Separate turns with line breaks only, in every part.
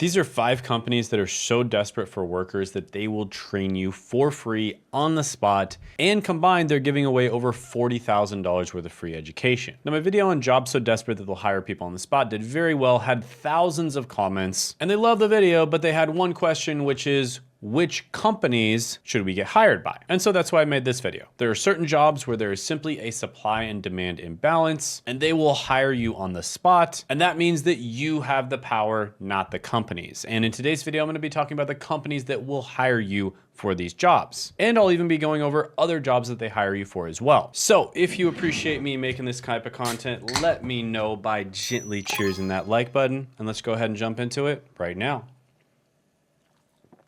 These are 5 companies that are so desperate for workers that they will train you for free on the spot, and combined, they're giving away over $40,000 worth of free education. Now, my video on jobs so desperate that they'll hire people on the spot did very well, had thousands of comments, and they loved the video, but they had one question, which is, which companies should we get hired by? And so that's why I made this video. There are certain jobs where there is simply a supply and demand imbalance, and they will hire you on the spot. And that means that you have the power, not the companies. And in today's video, I'm gonna be talking about the companies that will hire you for these jobs. And I'll even be going over other jobs that they hire you for as well. So if you appreciate me making this type of content, let me know by gently cheersing that like button. And let's go ahead and jump into it right now.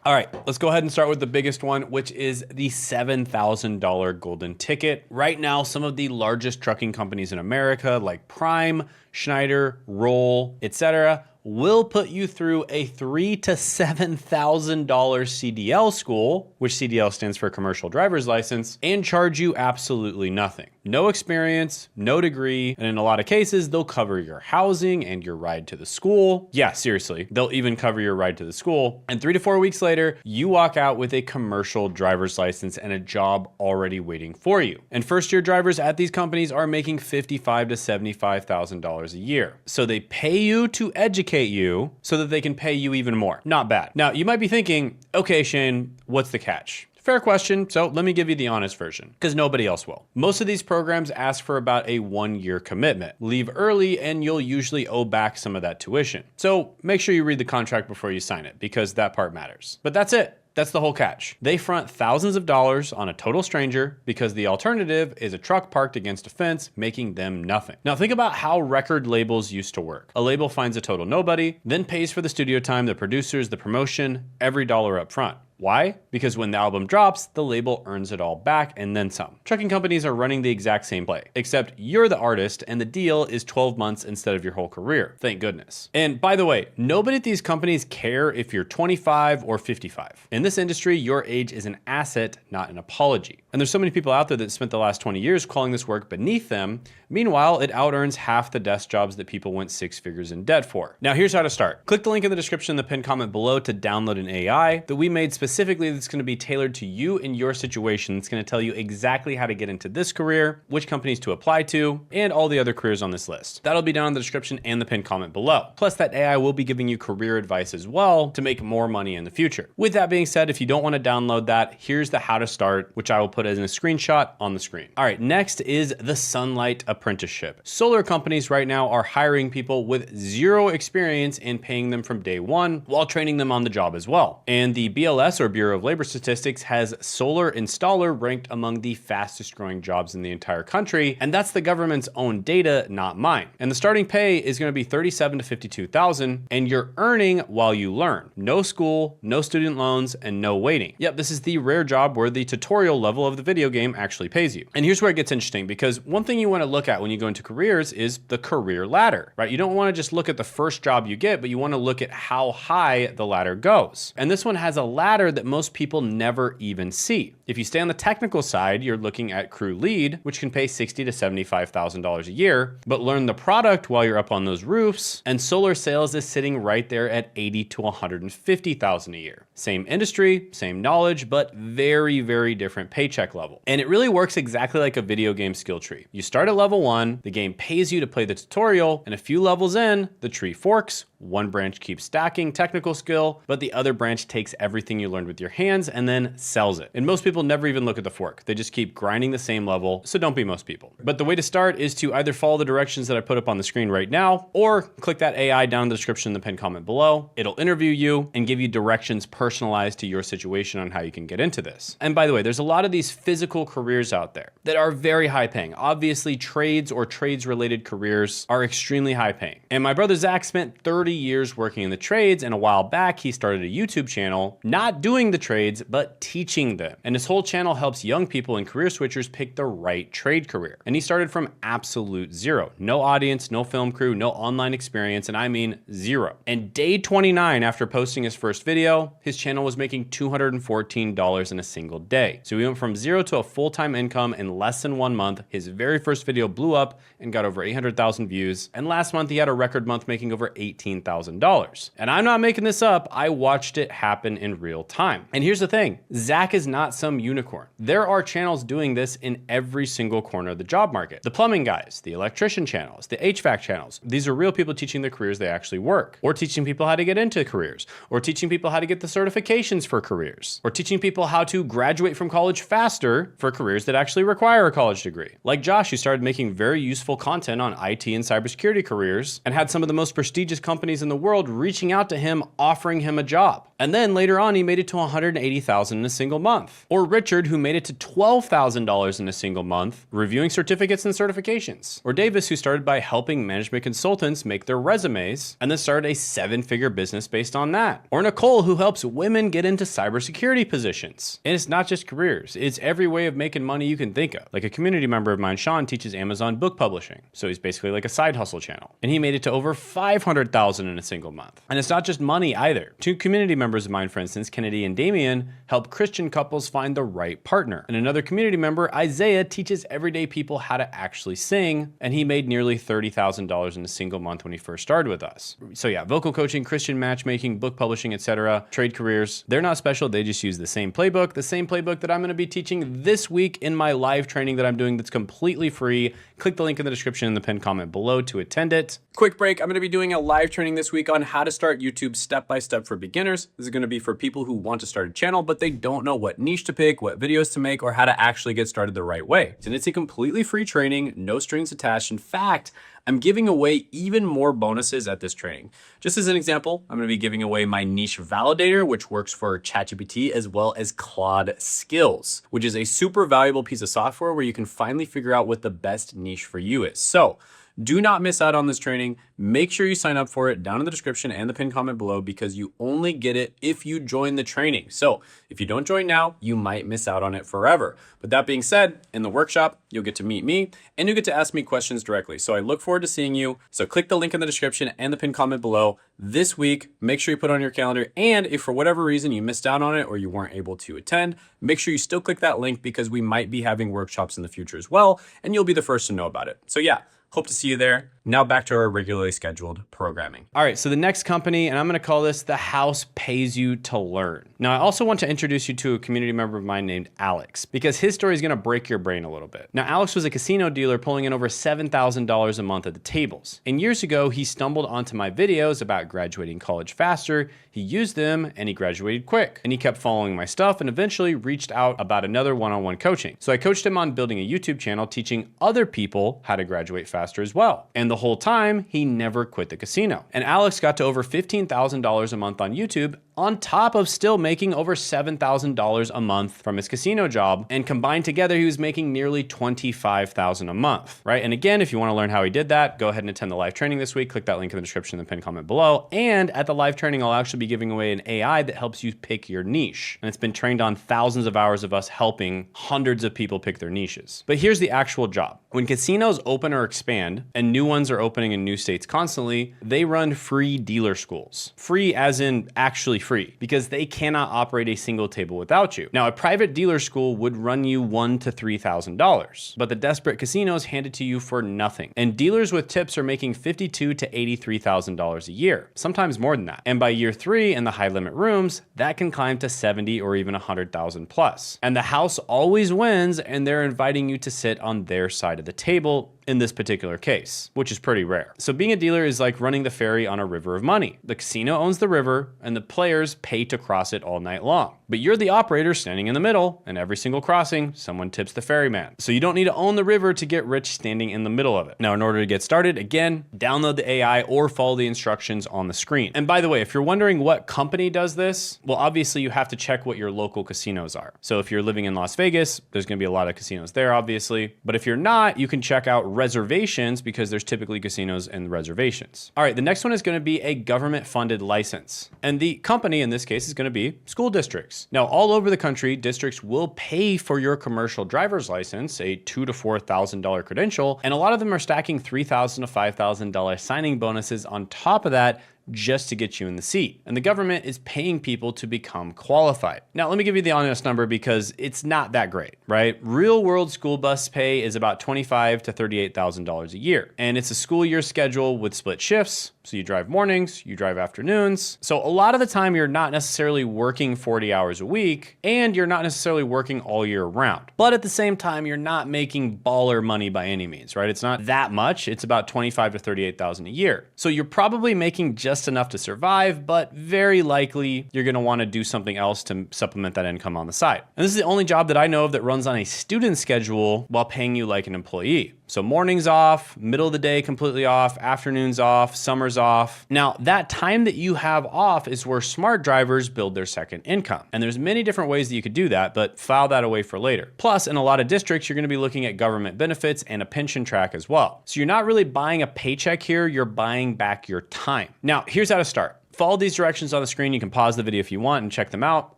All right, let's go ahead and start with the biggest one, which is the $7,000 golden ticket. Right now, some of the largest trucking companies in America, like Prime, Schneider, Roll, etc., will put you through a $3,000 to $7,000 CDL school, which CDL stands for commercial driver's license, and charge you absolutely nothing. No experience, no degree, and in a lot of cases, they'll cover your housing and your ride to the school. Yeah, seriously, they'll even cover your ride to the school. And 3 to 4 weeks later, you walk out with a commercial driver's license and a job already waiting for you. And first-year drivers at these companies are making $55,000 to $75,000 a year. So they pay you to educate you so that they can pay you even more. Not bad. Now, you might be thinking, okay, Shane, what's the catch? Fair question, so let me give you the honest version, because nobody else will. Most of these programs ask for about a 1-year commitment. Leave early and you'll usually owe back some of that tuition. So make sure you read the contract before you sign it, because that part matters. But that's it. That's the whole catch. They front thousands of dollars on a total stranger because the alternative is a truck parked against a fence, making them nothing. Now think about how record labels used to work. A label finds a total nobody, then pays for the studio time, the producers, the promotion, every dollar up front. Why? Because when the album drops, the label earns it all back and then some. Trucking companies are running the exact same play, except you're the artist and the deal is 12 months instead of your whole career. Thank goodness. And by the way, nobody at these companies care if you're 25 or 55. In this industry, your age is an asset, not an apology. And there's so many people out there that spent the last 20 years calling this work beneath them. Meanwhile, it out-earns half the desk jobs that people went 6 figures in debt for. Now here's how to start. Click the link in the description in the pinned comment below to download an AI that we made specifically that's going to be tailored to you and your situation. It's going to tell you exactly how to get into this career, which companies to apply to, and all the other careers on this list. That'll be down in the description and the pinned comment below. Plus that AI will be giving you career advice as well to make more money in the future. With that being said, if you don't want to download that, here's the how to start, which I will put as in a screenshot on the screen. All right, next is the Sunlight Apprenticeship. Solar companies right now are hiring people with 0 experience and paying them from day 1 while training them on the job as well. And the BLS, or Bureau of Labor Statistics, has solar installer ranked among the fastest growing jobs in the entire country, and that's the government's own data, not mine. And the starting pay is going to be $37,000 to $52,000, and you're earning while you learn. No school, no student loans, and no waiting. Yep, this is the rare job where the tutorial level of the video game actually pays you. And here's where it gets interesting, because one thing you want to look at when you go into careers is the career ladder, right? You don't want to just look at the first job you get, but you want to look at how high the ladder goes. And this one has a ladder that most people never even see. If you stay on the technical side, you're looking at crew lead, which can pay $60,000 to $75,000 a year, but learn the product while you're up on those roofs. And solar sales is sitting right there at $80,000 to $150,000 a year. Same industry, same knowledge, but very, very different paycheck level. And it really works exactly like a video game skill tree. You start at level 1, the game pays you to play the tutorial, and a few levels in, the tree forks. One branch keeps stacking technical skill, but the other branch takes everything you learned with your hands and then sells it. And most people never even look at the fork. They just keep grinding the same level, so don't be most people. But the way to start is to either follow the directions that I put up on the screen right now, or click that AI down in the description in the pinned comment below. It'll interview you and give you directions personalized to your situation on how you can get into this. And by the way, there's a lot of these physical careers out there that are very high paying. Obviously, trades or trades related careers are extremely high paying. And my brother Zach spent 30 years working in the trades, and a while back he started a YouTube channel not doing the trades but teaching them, and his whole channel helps young people and career switchers pick the right trade career. And he started from absolute 0, no audience, no film crew, no online experience, and I mean 0. And day 29 after posting his first video, his channel was making $214 in a single day. So he went from 0 to a full-time income in less than 1 month. His very first video blew up and got over 800,000 views, and last month he had a record month making over $18,000. $15,000. And I'm not making this up. I watched it happen in real time. And here's the thing, Zach is not some unicorn. There are channels doing this in every single corner of the job market. The plumbing guys, the electrician channels, the HVAC channels. These are real people teaching the careers they actually work, or teaching people how to get into careers, or teaching people how to get the certifications for careers, or teaching people how to graduate from college faster for careers that actually require a college degree. Like Josh, who started making very useful content on IT and cybersecurity careers and had some of the most prestigious companies in the world reaching out to him, offering him a job. And then later on, he made it to $180,000 in a single month. Or Richard, who made it to $12,000 in a single month, reviewing certificates and certifications. Or Davis, who started by helping management consultants make their resumes and then started a 7-figure business based on that. Or Nicole, who helps women get into cybersecurity positions. And it's not just careers, it's every way of making money you can think of. Like a community member of mine, Sean, teaches Amazon book publishing. So he's basically like a side hustle channel. And he made it to over $500,000 in a single month. And it's not just money either. 2 community members of mine, for instance, Kennedy and Damien, help Christian couples find the right partner. And another community member, Isaiah, teaches everyday people how to actually sing, and he made nearly $30,000 in a single month when he first started with us. So yeah, vocal coaching, Christian matchmaking, book publishing, etc., trade careers, they're not special, they just use the same playbook that I'm gonna be teaching this week in my live training that I'm doing that's completely free. Click the link in the description in the pinned comment below to attend it. Quick break, I'm gonna be doing a live training this week on how to start YouTube step-by-step for beginners. This is gonna be for people who want to start a channel, but they don't know what niche to pick, what videos to make, or how to actually get started the right way. And it's a completely free training, no strings attached. In fact, I'm giving away even more bonuses at this training. Just as an example, I'm gonna be giving away my niche validator, which works for ChatGPT, as well as Claude Skills, which is a super valuable piece of software where you can finally figure out what the best niche for you is. So do not miss out on this training. Make sure you sign up for it down in the description and the pinned comment below, because you only get it if you join the training. So if you don't join now, you might miss out on it forever. But that being said, in the workshop, you'll get to meet me and you'll get to ask me questions directly. So I look forward to seeing you. So click the link in the description and the pinned comment below this week. Make sure you put it on your calendar. And if for whatever reason you missed out on it or you weren't able to attend, make sure you still click that link, because we might be having workshops in the future as well, and you'll be the first to know about it. So yeah, hope to see you there. Now back to our regularly scheduled programming. All right, so the next company, and I'm gonna call this The House Pays You to Learn. Now, I also want to introduce you to a community member of mine named Alex, because his story is gonna break your brain a little bit. Now, Alex was a casino dealer pulling in over $7,000 a month at the tables. And years ago, he stumbled onto my videos about graduating college faster. He used them and he graduated quick. And he kept following my stuff and eventually reached out about another one-on-one coaching. So I coached him on building a YouTube channel teaching other people how to graduate faster as well. And the whole time, he never quit the casino. And Alex got to over $15,000 a month on YouTube, on top of still making over $7,000 a month from his casino job. And combined together, he was making nearly $25,000 a month, right? And again, if you want to learn how he did that, go ahead and attend the live training this week. Click that link in the description and the pinned comment below. And at the live training, I'll actually be giving away an AI that helps you pick your niche. And it's been trained on thousands of hours of us helping hundreds of people pick their niches. But here's the actual job. When casinos open or expand, and new ones are opening in new states constantly, they run free dealer schools. Free as in actually free, because they cannot operate a single table without you. Now, a private dealer school would run you $1,000 to $3,000, but the desperate casinos hand it to you for nothing. And dealers with tips are making $52,000 to $83,000 a year, sometimes more than that. And by year 3 in the high limit rooms, that can climb to 70 or even 100,000 plus. And the house always wins, and they're inviting you to sit on their side of the table in this particular case, which is pretty rare. So being a dealer is like running the ferry on a river of money. The casino owns the river and the players pay to cross it all night long. But you're the operator standing in the middle, and every single crossing, someone tips the ferryman. So you don't need to own the river to get rich standing in the middle of it. Now, in order to get started, again, download the AI or follow the instructions on the screen. And by the way, if you're wondering what company does this, well, obviously you have to check what your local casinos are. So if you're living in Las Vegas, there's gonna be a lot of casinos there, obviously. But if you're not, you can check out reservations, because there's typically casinos and reservations. All right, the next one is gonna be a government funded license. And the company in this case is gonna be school districts. Now, all over the country, districts will pay for your commercial driver's license, a $2,000 to $4,000 credential, and a lot of them are stacking $3,000 to $5,000 signing bonuses on top of that, just to get you in the seat. And the government is paying people to become qualified. Now, let me give you the honest number because it's not that great, right? Real world school bus pay is about $25,000 to $38,000 a year. And it's a school year schedule with split shifts. So you drive mornings, you drive afternoons. So a lot of the time you're not necessarily working 40 hours a week and you're not necessarily working all year round. But at the same time, you're not making baller money by any means, right? It's not that much. It's about $25,000 to $38,000 a year. So you're probably making just enough to survive, but very likely you're going to want to do something else to supplement that income on the side. And this is the only job that I know of that runs on a student schedule while paying you like an employee. So mornings off, middle of the day completely off, afternoons off, summers off. Now that time that you have off is where smart drivers build their second income. And there's many different ways that you could do that, but file that away for later. Plus, in a lot of districts, you're gonna be looking at government benefits and a pension track as well. So you're not really buying a paycheck here, you're buying back your time. Now, here's how to start. Follow these directions on the screen. You can pause the video if you want and check them out.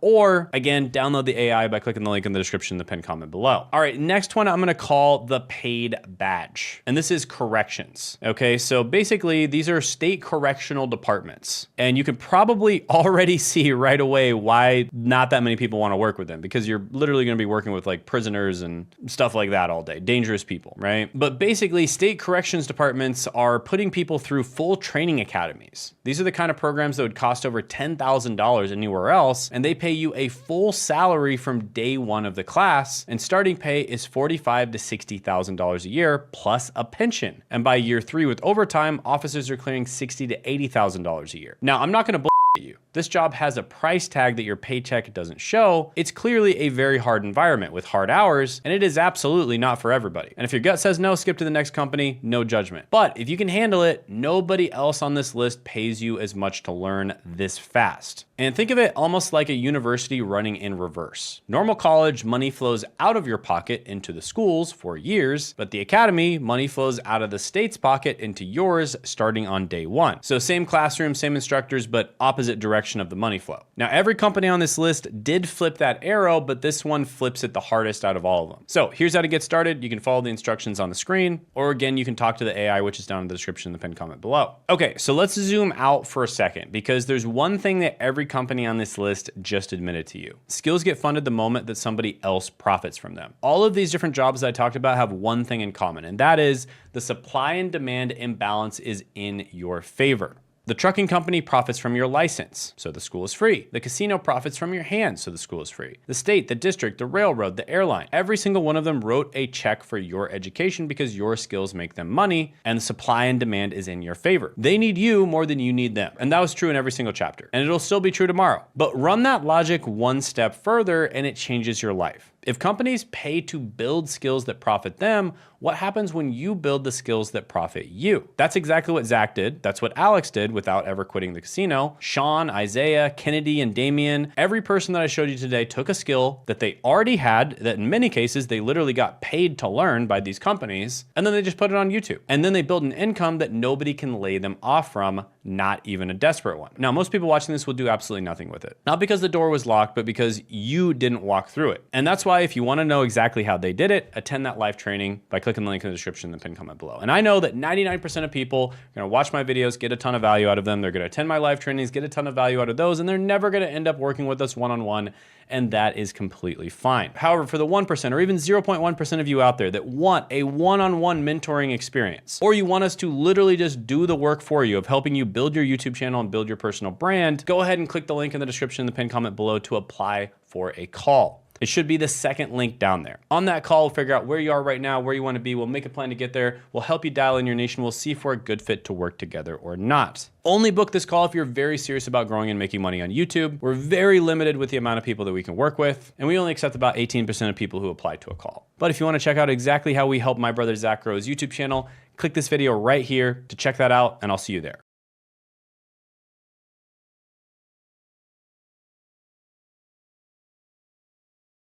Or again, download the AI by clicking the link in the description in the pinned comment below. All right, next one I'm gonna call the paid badge. And this is corrections, okay? So basically these are state correctional departments. And you can probably already see right away why not that many people wanna work with them because you're literally gonna be working with like prisoners and stuff like that all day, dangerous people, right? But basically state corrections departments are putting people through full training academies. These are the kind of programs that would cost over $10,000 anywhere else, and they pay you a full salary from day one of the class, and starting pay is $45,000 to $60,000 a year plus a pension. And by year 3 with overtime, officers are clearing $60,000 to $80,000 a year. Now, I'm not gonna bullshit you. This job has a price tag that your paycheck doesn't show. It's clearly a very hard environment with hard hours, and it is absolutely not for everybody. And if your gut says no, skip to the next company, no judgment. But if you can handle it, nobody else on this list pays you as much to learn this fast. And think of it almost like a university running in reverse. Normal college, money flows out of your pocket into the schools for years, but the academy, money flows out of the state's pocket into yours starting on day 1. So same classroom, same instructors, but opposite direction of the money flow. Now, every company on this list did flip that arrow, but this one flips it the hardest out of all of them. So here's how to get started. You can follow the instructions on the screen, or again, you can talk to the AI, which is down in the description in the pinned comment below. Okay, so let's zoom out for a second because there's one thing that every company on this list just admitted to you. Skills get funded the moment that somebody else profits from them. All of these different jobs that I talked about have one thing in common, and that is the supply and demand imbalance is in your favor. The trucking company profits from your license, so the school is free. The casino profits from your hands, so the school is free. The state, the district, the railroad, the airline, every single one of them wrote a check for your education because your skills make them money and the supply and demand is in your favor. They need you more than you need them. And that was true in every single chapter. And it'll still be true tomorrow. But run that logic one step further and it changes your life. If companies pay to build skills that profit them, what happens when you build the skills that profit you? That's exactly what Zach did. That's what Alex did without ever quitting the casino. Sean, Isaiah, Kennedy, and Damien, every person that I showed you today took a skill that they already had, that in many cases, they literally got paid to learn by these companies, and then they just put it on YouTube. And then they build an income that nobody can lay them off from, not even a desperate one. Now, most people watching this will do absolutely nothing with it. Not because the door was locked, but because you didn't walk through it. And that's why if you want to know exactly how they did it, attend that live training by clicking the link in the description in the pinned comment below. And I know that 99% of people are going to watch my videos, get a ton of value out of them. They're going to attend my live trainings, get a ton of value out of those, and they're never going to end up working with us one-on-one. And that is completely fine. However, for the 1% or even 0.1% of you out there that want a one-on-one mentoring experience, or you want us to literally just do the work for you of helping you build your YouTube channel and build your personal brand, go ahead and click the link in the description in the pinned comment below to apply for a call. It should be the second link down there. On that call, we'll figure out where you are right now, where you want to be. We'll make a plan to get there. We'll help you dial in your nation. We'll see if we're a good fit to work together or not. Only book this call if you're very serious about growing and making money on YouTube. We're very limited with the amount of people that we can work with, and we only accept about 18% of people who apply to a call. But if you want to check out exactly how we help my brother Zach grow his YouTube channel, click this video right here to check that out, and I'll see you there.